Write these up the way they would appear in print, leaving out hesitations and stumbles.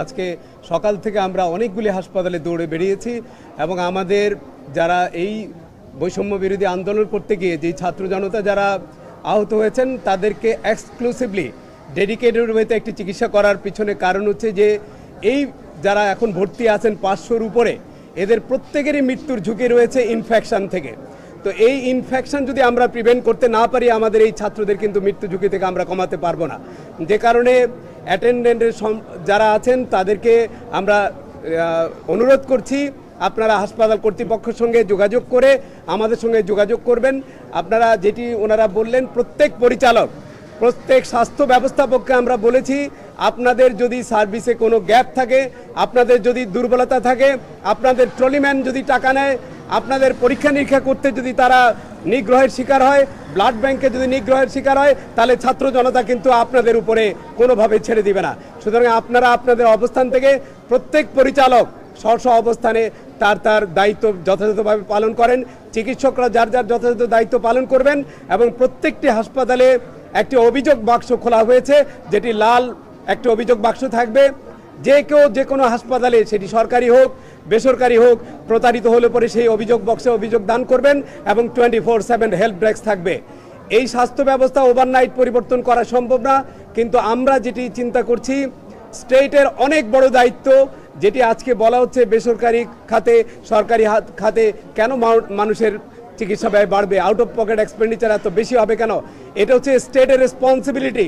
আজকে সকাল থেকে আমরা অনেকগুলি হাসপাতালে দৌড়ে বেরিয়েছি এবং আমাদের যারা এই বৈষম্য বিরোধী আন্দোলন করতে গিয়ে যে ছাত্র জনতা যারা আহত হয়েছেন তাদেরকে এক্সক্লুসিভলি ডেডিকেটেড ওয়েতে একটি চিকিৎসা করার পিছনে কারণ হচ্ছে যে এই যারা এখন ভর্তি আছেন 500-র উপরে এদের প্রত্যেকেরই মৃত্যুর ঝুঁকি রয়েছে ইনফেকশন থেকে। তো এই ইনফেকশন যদি আমরা প্রিভেন্ট করতে না পারি আমাদের এই ছাত্রদের কিন্তু মৃত্যু ঝুঁকি থেকে আমরা কমাতে পারবো না। যে কারণে অ্যাটেন্ডেন্টের যারা আছেন তাদেরকে আমরা অনুরোধ করছি আপনারা হাসপাতাল কর্তৃপক্ষের সঙ্গে যোগাযোগ করে আমাদের সঙ্গে যোগাযোগ করবেন। আপনারা যেটি ওনারা বললেন প্রত্যেক পরিচালক প্রত্যেক স্বাস্থ্য ব্যবস্থাপককে আমরা বলেছি আপনাদের যদি সার্ভিসে কোনো গ্যাপ থাকে, আপনাদের যদি দুর্বলতা থাকে, আপনাদের ট্রলিম্যান যদি টাকা নেয়, আপনাদের পরীক্ষা নিরীক্ষা করতে যদি তারা নিগ্রহের শিকার হয়, ব্লাড ব্যাংকে যদি নিগ্রহের শিকার হয়, তাহলে ছাত্র জনতা কিন্তু আপনাদের উপরে কোনোভাবে ছেড়ে দিবে না। সুতরাং আপনারা আপনাদের অবস্থান থেকে প্রত্যেক পরিচালক স্ব অবস্থানে তার দায়িত্ব যথাযথভাবে পালন করেন, চিকিৎসকরা যার যথাযথ দায়িত্ব পালন করবেন এবং প্রত্যেকটি হাসপাতালে একটি অভিযোগ বাক্স খোলা হয়েছে, যেটি লাল একটি অভিযোগ বাক্স থাকবে। যে কেউ যে কোনো হাসপাতালে সেটি সরকারি হোক বেসরকারি হোক প্রতারিত হলে পরে সেই অভিযোগ বক্সে অভিযোগ দান করবেন এবং 24/7 হেল্প ডেস্ক থাকবে। এই স্বাস্থ্য ব্যবস্থা ওভারনাইট পরিবর্তন করা সম্ভব না, কিন্তু আমরা যেটি চিন্তা করছি স্টেটের অনেক বড় দায়িত্ব, যেটি আজকে বলা হচ্ছে বেসরকারি খাতে সরকারি খাতে কেন মানুষের চিকিৎসা ব্যয় বাড়বে, আউট অফ পকেট এক্সপেন্ডিচার এত বেশি হবে কেন? এটা হচ্ছে স্টেটের রেসপন্সিবিলিটি।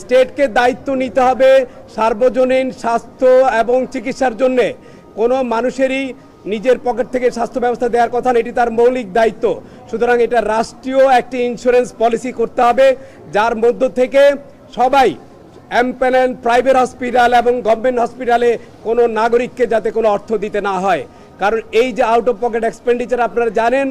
স্টেটকে দায়িত্ব নিতে হবে সার্বজনীন স্বাস্থ্য এবং চিকিৎসার জন্যে। কোনো মানুষেরই নিজের পকেট থেকে স্বাস্থ্য ব্যবস্থা দেওয়ার কথা না, এটি তার মৌলিক দায়িত্ব। সুতরাং এটা রাষ্ট্রীয় একটি ইন্স্যুরেন্স পলিসি করতে হবে, যার মধ্য থেকে সবাই এমপ্যানেল প্রাইভেট হসপিটাল এবং গভর্নমেন্ট হসপিটালে কোনো নাগরিককে যাতে কোনো অর্থ দিতে না হয়। কারণ এই যে আউট অফ পকেট এক্সপেন্ডিচার আপনারা জানেন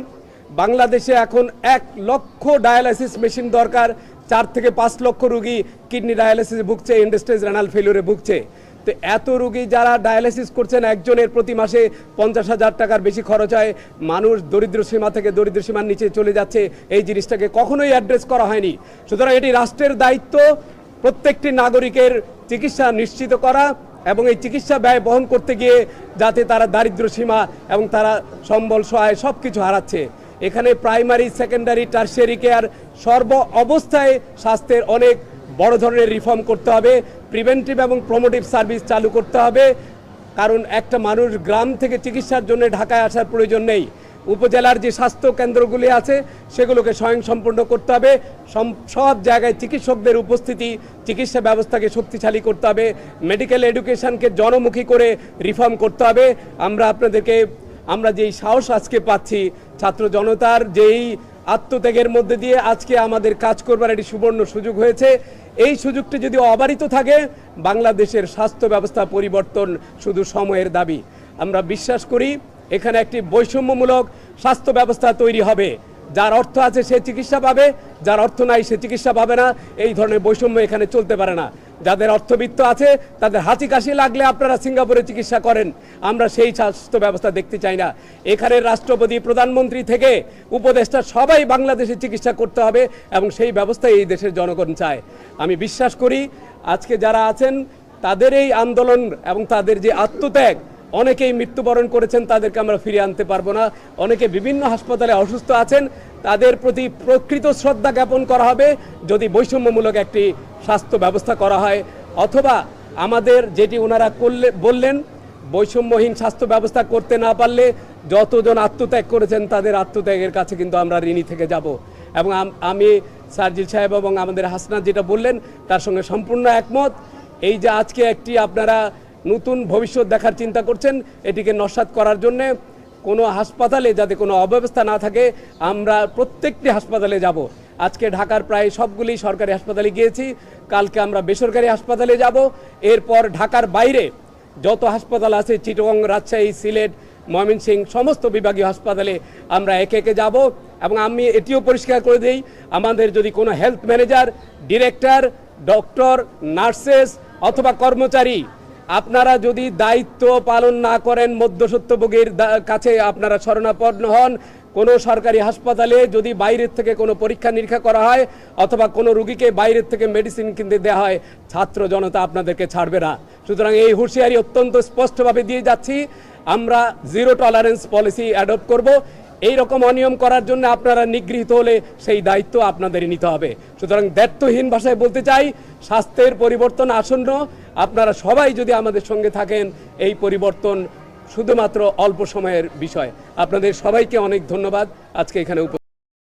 বাংলাদেশে এখন 1 লক্ষ ডায়ালাইসিস মেশিন দরকার, 4 থেকে 5 লক্ষ রুগী কিডনি ডায়ালাইসিসে ভুগছে, এন্ড স্টেজ রেনাল ফেলিওরে ভুগছে। তো এত রুগী যারা ডায়ালাইসিস করছেন একজনের প্রতি মাসে 50,000 টাকার বেশি খরচ হয়, মানুষ দরিদ্র সীমা থেকে দরিদ্র সীমার নিচে চলে যাচ্ছে, এই জিনিসটাকে কখনোই অ্যাড্রেস করা হয়নি। সুতরাং এটি রাষ্ট্রের দায়িত্ব প্রত্যেকটি নাগরিকের চিকিৎসা নিশ্চিত করা এবং এই চিকিৎসা ব্যয় বহন করতে গিয়ে যাতে তারা দারিদ্র সীমা এবং তারা সম্বল সহায় সব কিছু হারাচ্ছে। এখানে প্রাইমারি সেকেন্ডারি টারশিয়ারি কেয়ার সর্ব অবস্থায় স্বাস্থ্যের অনেক বড় ধরনের রিফর্ম করতে হবে, প্রিভেন্টিভ এবং প্রমোটিভ সার্ভিস চালু করতে হবে। কারণ একটা মানুষ গ্রাম থেকে চিকিৎসার জন্য ঢাকায় আসার প্রয়োজন নেই। উপজেলার যে স্বাস্থ্য কেন্দ্রগুলি আছে সেগুলোকে স্বয়ংসম্পূর্ণ করতে হবে, সব জায়গায় চিকিৎসকদের উপস্থিতি, চিকিৎসা ব্যবস্থাকে শক্তিশালী করতে হবে, মেডিকেল এডুকেশনকে জনমুখী করে রিফর্ম করতে হবে। আমরা যেই সাহস আজকে পাচ্ছি ছাত্র জনতার যেই আত্মত্যাগের মধ্যে দিয়ে আজকে আমাদের কাজ করবার একটি সুবর্ণ সুযোগ হয়েছে। এই সুযোগটি যদি অবারিত থাকে বাংলাদেশের স্বাস্থ্য ব্যবস্থা পরিবর্তন শুধু সময়ের দাবি। আমরা বিশ্বাস করি এখানে একটি বৈষম্যমূলক স্বাস্থ্য ব্যবস্থা তৈরি হবে, যার অর্থ আছে সে চিকিৎসা পাবে, যার অর্থ নাই সে চিকিৎসা পাবে না। এই ধরনের বৈষম্য এখানে চলতে পারে না। যাদের অর্থবিত্ত আছে তাদের হাঁচি কাশি লাগলে আপনারা সিঙ্গাপুরে চিকিৎসা করেন, আমরা সেই স্বাস্থ্য ব্যবস্থা দেখতে চাই না। এখানে রাষ্ট্রপতি প্রধানমন্ত্রী থেকে উপদেষ্টা সবাই বাংলাদেশে চিকিৎসা করতে হবে এবং সেই ব্যবস্থা এই দেশের জনগণ চায়। আমি বিশ্বাস করি আজকে যারা আছেন তাদের এই আন্দোলন এবং তাদের যে আত্মত্যাগ, অনেকেই মৃত্যুবরণ করেছেন, তাদেরকে আমরা ফিরিয়ে আনতে পারবো না। অনেকে বিভিন্ন হাসপাতালে অসুস্থ আছেন, তাদের প্রতি প্রকৃত শ্রদ্ধা জ্ঞাপন করা হবে যদি বৈষম্যমূলক একটি স্বাস্থ্য ব্যবস্থা করা হয়, অথবা আমাদের যেটি ওনারা বললেন বৈষম্যহীন স্বাস্থ্য ব্যবস্থা করতে না পারলে যতজন আত্মত্যাগ করেছেন তাদের আত্মত্যাগের কাছে কিন্তু আমরা ঋণী থেকে যাব। এবং আমি সার্জিল সাহেব এবং আমাদের হাসনাত যেটা বললেন তার সঙ্গে সম্পূর্ণ একমত। এই যে আজকে একটি আপনারা নতুন ভবিষ্যৎ দেখার চিন্তা করছেন, এটিকে নস্যাৎ করার জন্যে কোনো হাসপাতালে যাতে কোনো অব্যবস্থা না থাকে আমরা প্রত্যেকটি হাসপাতালে যাব। আজকে ঢাকার প্রায় সবগুলি সরকারি হাসপাতালে গিয়েছি, কালকে আমরা বেসরকারি হাসপাতালে যাব। এরপর ঢাকার বাইরে যত হাসপাতাল আছে চিটাগং, রাজশাহী, সিলেট, ময়মনসিংহ সমস্ত বিভাগীয় হাসপাতালে আমরা একে একে যাব। এবং আমি এটিও পরিষ্কার করে দিই, আমাদের যদি কোনো health manager, director, doctor, nurses অথবা কর্মচারী আপনারা যদি দায়িত্ব পালন না করেন, মধ্যস্বত্বভোগীর কাছে আপনারা শরণাপন্ন হন, কোনো সরকারি হাসপাতালে যদি বাইরের থেকে কোনো পরীক্ষা নিরীক্ষা করা হয় অথবা কোনো রুগীকে বাইরের থেকে মেডিসিন কিনতে দেওয়া হয়, ছাত্র জনতা আপনাদেরকে ছাড়বে না। সুতরাং এই হুঁশিয়ারি অত্যন্ত স্পষ্টভাবে দিয়ে যাচ্ছি, আমরা জিরো টলারেন্স পলিসি অ্যাডপ্ট করব। এই রকম অনিয়ম করার জন্য আপনারা নিগৃহীত হলে সেই দায়িত্ব আপনাদেরই নিতে হবে। সুতরাং দায়িত্বহীন ভাষায় বলতে চাই, স্বাস্থ্যের পরিবর্তন আসন্ন, আপনারা সবাই যদি আমাদের সঙ্গে থাকেন, এই পরিবর্তন শুধুমাত্র অল্প সময়ের বিষয়। আপনাদের সবাইকে অনেক ধন্যবাদ আজকে এখানে